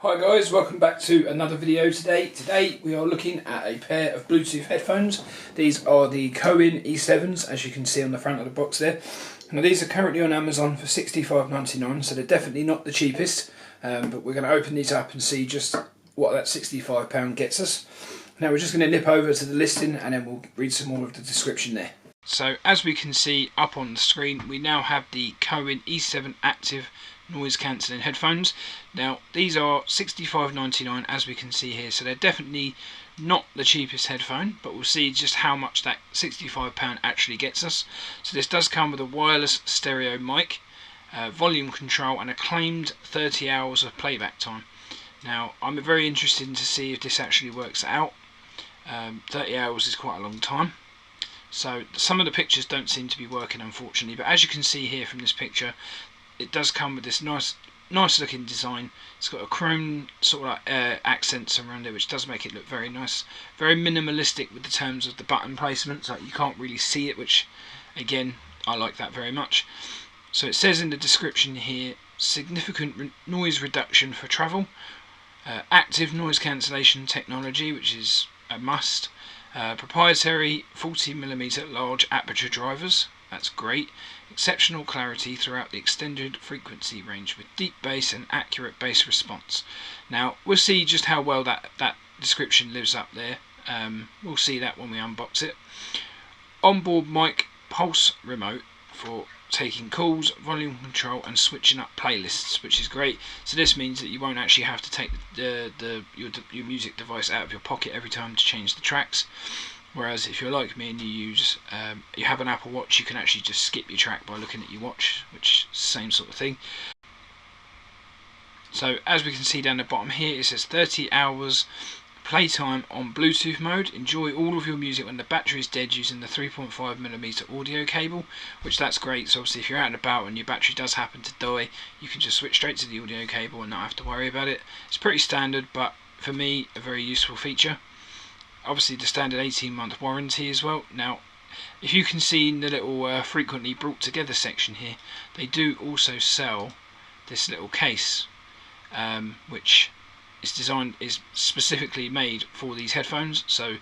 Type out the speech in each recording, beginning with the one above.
Hi guys, welcome back to another video today. Today we are looking at a pair of Bluetooth headphones. These are the Cowin E-7s, as you can see on the front of the box there. Now these are currently on Amazon for $65.99, so they're definitely not the cheapest, but we're going to open these up and see just what that £65 gets us. Now we're just going to nip over to the listing and then we'll read some more of the description there. So as we can see up on the screen, we now have the Cowin E-7 active noise cancelling headphones. Now these are $65.99 as we can see here, so they're definitely not the cheapest headphone, but we'll see just how much that £65 actually gets us. So this does come with a wireless stereo mic, volume control and a claimed 30 hours of playback time. Now I'm very interested to see if this actually works out. 30 hours is quite a long time. So some of the pictures don't seem to be working, unfortunately, but as you can see here from this picture, it does come with this nice looking design. It's got a chrome sort of like accents around it, which does make it look very nice, very minimalistic with the terms of the button placement, so you can't really see it, which again I like that very much. So it says in the description here, significant noise reduction for travel, active noise cancellation technology, which is a must, proprietary 40mm large aperture drivers, that's great, exceptional clarity throughout the extended frequency range with deep bass and accurate bass response. Now we'll see just how well that description lives up there. We'll see that when we unbox it. Onboard mic pulse remote for taking calls, volume control and switching up playlists, which is great. So this means that you won't actually have to take your music device out of your pocket every time to change the tracks. Whereas if you're like me and you have an Apple Watch, you can actually just skip your track by looking at your watch, which is the same sort of thing. So as we can see down the bottom here, it says 30 hours playtime on Bluetooth mode. Enjoy all of your music when the battery is dead using the 3.5mm audio cable, which that's great. So obviously if you're out and about and your battery does happen to die, you can just switch straight to the audio cable and not have to worry about it. It's pretty standard, but for me a very useful feature. Obviously the standard 18-month warranty as well. Now if you can see in the little frequently brought together section here, they do also sell this little case, which is specifically made for these headphones. So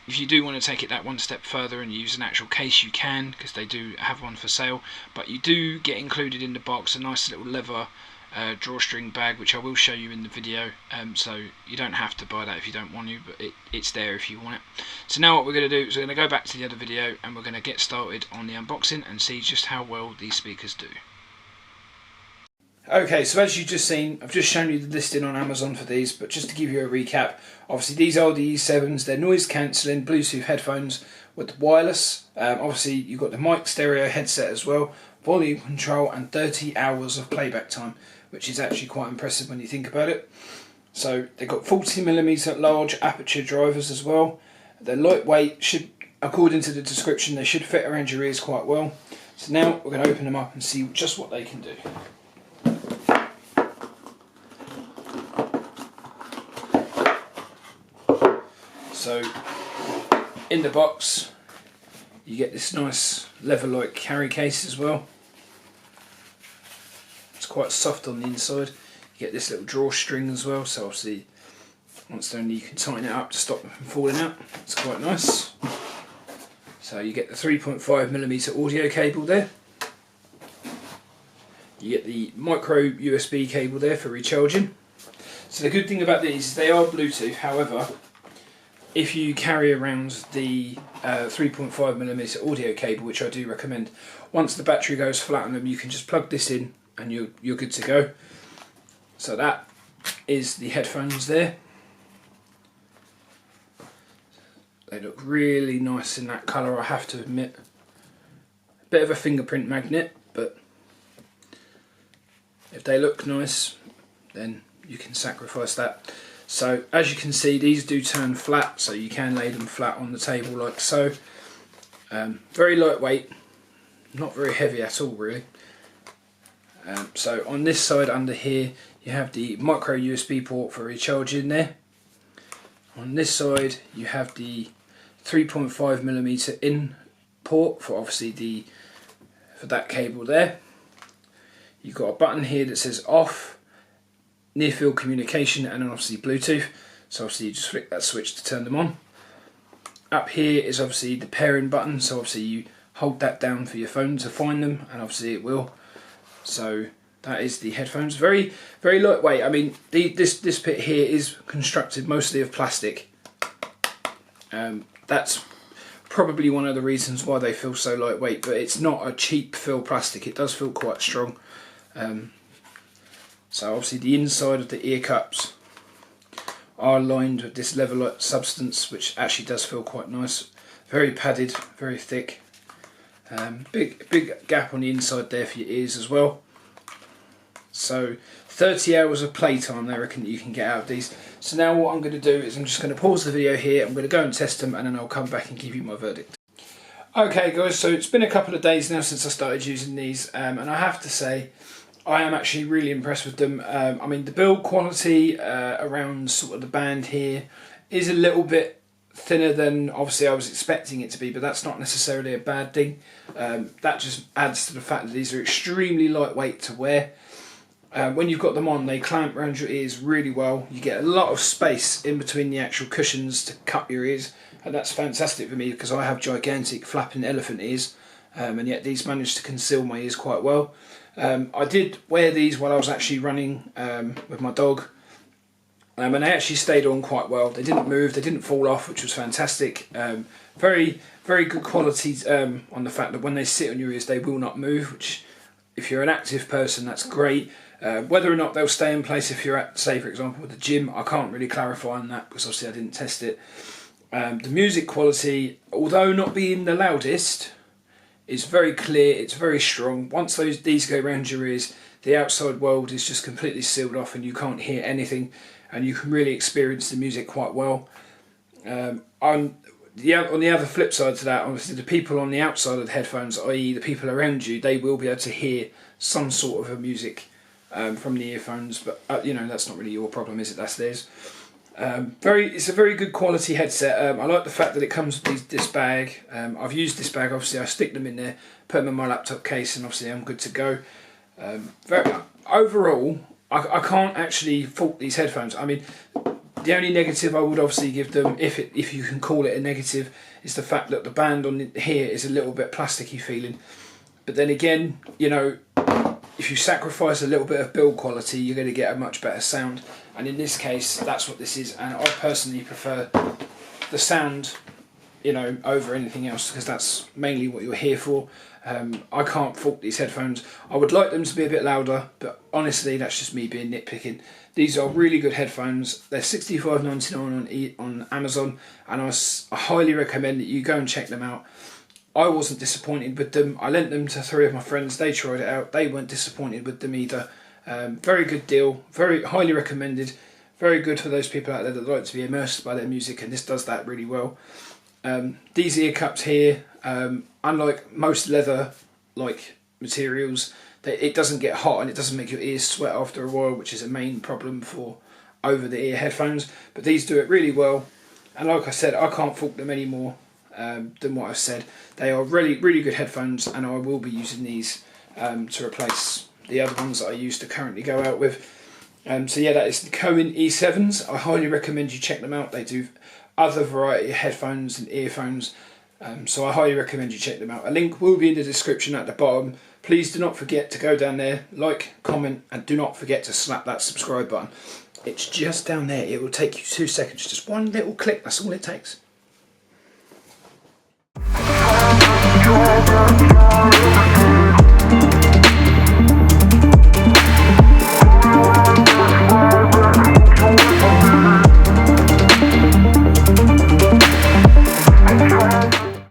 if you do want to take it that one step further and use an actual case, you can, because they do have one for sale. But you do get included in the box a nice little leather drawstring bag, which I will show you in the video, so you don't have to buy that if you don't want to, but it's there if you want it. So now what we're going to do is we're going to go back to the other video and we're going to get started on the unboxing and see just how well these speakers do. Okay, so as you've just seen, I've just shown you the listing on Amazon for these, but just to give you a recap, obviously these are the E7s, they're noise cancelling Bluetooth headphones with wireless. Obviously you've got the mic stereo headset as well, volume control and 30 hours of playback time, which is actually quite impressive when you think about it. So they've got 40mm large aperture drivers as well. They're lightweight, according to the description, they should fit around your ears quite well. So now we're going to open them up and see just what they can do. So in the box you get this nice leather-like carry case as well. It's quite soft on the inside. You get this little drawstring as well, so obviously once they're in, you can tighten it up to stop them from falling out. It's quite nice. So you get the 3.5mm audio cable there. You get the micro USB cable there for recharging. So the good thing about these is they are Bluetooth. However, if you carry around the 3.5mm audio cable, which I do recommend, once the battery goes flat on them, you can just plug this in and you're good to go. So that is the headphones there. They look really nice in that colour, I have to admit. A bit of a fingerprint magnet, but if they look nice, then you can sacrifice that. So as you can see, these do turn flat, so you can lay them flat on the table like so. Very lightweight, not very heavy at all really. So on this side under here you have the micro USB port for recharging there. On this side you have the 3.5mm in port for obviously for that cable there. You've got a button here that says off near field communication, and then obviously Bluetooth. So obviously you just flick that switch to turn them on. Up here is obviously the pairing button, so obviously you hold that down for your phone to find them, and obviously it will. So that is the headphones. Very, very lightweight. I mean, this bit here is constructed mostly of plastic. That's probably one of the reasons why they feel so lightweight, but it's not a cheap fill plastic. It does feel quite strong. So obviously the inside of the ear cups are lined with this leather-like substance, which actually does feel quite nice. Very padded, very thick. Big gap on the inside there for your ears as well. So 30 hours of playtime they reckon you can get out of these. So now what I'm going to do is I'm just going to pause the video here, I'm going to go and test them, and then I'll come back and give you my verdict. Okay guys, so it's been a couple of days now since I started using these, and I have to say I am actually really impressed with them. I mean, the build quality around sort of the band here is a little bit thinner than obviously I was expecting it to be, but that's not necessarily a bad thing. That just adds to the fact that these are extremely lightweight to wear. When you've got them on, they clamp around your ears really well. You get a lot of space in between the actual cushions to cup your ears, and that's fantastic for me because I have gigantic flapping elephant ears, and yet these manage to conceal my ears quite well. I did wear these while I was actually running with my dog, and they actually stayed on quite well. They didn't move, they didn't fall off, which was fantastic. Very, very good quality on the fact that when they sit on your ears they will not move, which if you're an active person that's great. Whether or not they'll stay in place if you're at, say for example, the gym, I can't really clarify on that because obviously I didn't test it. The music quality, although not being the loudest, is very clear, it's very strong. Once these go around your ears, the outside world is just completely sealed off and you can't hear anything, and you can really experience the music quite well. On the other flip side to that, obviously the people on the outside of the headphones, i.e. the people around you, they will be able to hear some sort of a music from the earphones, but you know, that's not really your problem, is it? That's theirs. It's a very good quality headset. I like the fact that it comes with this bag. I've used this bag, obviously I stick them in there, put them in my laptop case, and obviously I'm good to go. Overall, I can't actually fault these headphones. I mean, the only negative I would obviously give them, if you can call it a negative, is the fact that the band on here is a little bit plasticky feeling. But then again, you know, if you sacrifice a little bit of build quality, you're going to get a much better sound. And in this case, that's what this is. And I personally prefer the sound, you know, over anything else, because that's mainly what you're here for. I can't fault these headphones. I would like them to be a bit louder, but honestly, that's just me being nitpicking. These are really good headphones. They're $65.99 on Amazon, and I highly recommend that you go and check them out. I wasn't disappointed with them. I lent them to 3 of my friends. They tried it out. They weren't disappointed with them either. Very good deal. Very highly recommended. Very good for those people out there that like to be immersed by their music, and this does that really well. These ear cups here, unlike most leather-like materials, it doesn't get hot and it doesn't make your ears sweat after a while, which is a main problem for over-the-ear headphones. But these do it really well, and like I said, I can't fault them any more than what I've said. They are really, really good headphones, and I will be using these to replace the other ones that I used to currently go out with. So yeah, that is the Cowin E-7s. I highly recommend you check them out. They do other variety of headphones and earphones, so I highly recommend you check them out. A link will be in the description at the bottom. Please do not forget to go down there, like, comment, and do not forget to slap that subscribe button. It's just down there. It will take you 2 seconds, just one little click, that's all it takes.